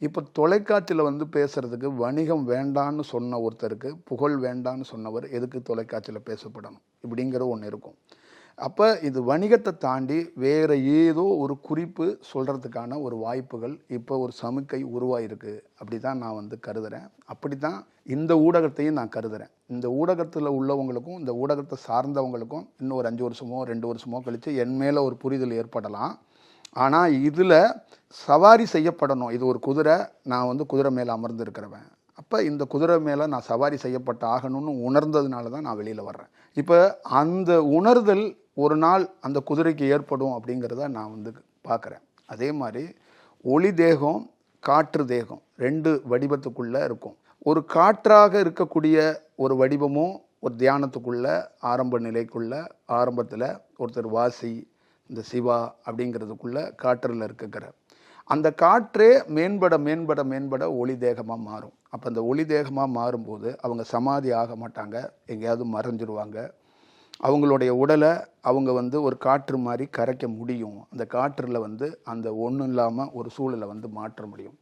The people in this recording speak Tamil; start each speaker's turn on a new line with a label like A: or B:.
A: இப்போ தொலைக்காட்சியில் வந்து பேசுறதுக்கு வணிகம் வேண்டான்னு சொன்ன ஒருத்தருக்கு புகழ் வேண்டான்னு சொன்னவர் எதுக்கு தொலைக்காட்சியில் பேசப்படணும் இப்படிங்கிற ஒன்று இருக்கும். அப்போ இது வணிகத்தை தாண்டி வேறு ஏதோ ஒரு குறிப்பு சொல்கிறதுக்கான ஒரு வாய்ப்புகள் இப்போ ஒரு சமிக்கை உருவாயிருக்கு. அப்படி தான் நான் வந்து கருதுகிறேன். அப்படி தான் இந்த ஊடகத்தையும் நான் கருதுகிறேன். இந்த ஊடகத்தில் உள்ளவங்களுக்கும் இந்த ஊடகத்தை சார்ந்தவங்களுக்கும் இன்னும் ஒரு 5 வருஷமோ 2 வருஷமோ கழித்து என் மேலே ஒரு புரிதல் ஏற்படலாம். ஆனால் இதில் சவாரி செய்யப்படணும். இது ஒரு குதிரை, நான் வந்து குதிரை மேலே அமர்ந்திருக்கிறவன். அப்போ இந்த குதிரை மேலே நான் சவாரி செய்யப்பட்டு ஆகணும்னு உணர்ந்ததுனால தான் நான் வெளியில் வர்றேன். இப்போ அந்த உணர்தல் ஒரு நாள் அந்த குதிரைக்கு ஏற்படும் அப்படிங்கிறத நான் வந்து பார்க்குறேன். அதே மாதிரி ஒளி தேகம் காற்று தேகம் 2 வடிவத்துக்குள்ளே இருக்கும். ஒரு காற்றாக இருக்கக்கூடிய ஒரு வடிவமும் ஒரு தியானத்துக்குள்ள ஆரம்ப நிலைக்குள்ள ஆரம்பத்தில் ஒருத்தர் வாசி இந்த சிவா அப்படிங்கிறதுக்குள்ள காற்றில் இருக்கிற அந்த காற்றே மேம்பட மேம்பட மேம்பட ஒளி தேகமாக மாறும். அப்போ அந்த ஒளி தேகமாக மாறும்போது அவங்க சமாதி ஆக மாட்டாங்க, எங்கேயாவது மறைஞ்சிருவாங்க. அவங்களுடைய உடலை அவங்க வந்து ஒரு காற்று மாதிரி கரைக்க முடியும். அந்த காற்றில் வந்து அந்த ஒன்றும் இல்லாமல் ஒரு சூழலை வந்து மாற்ற முடியும்.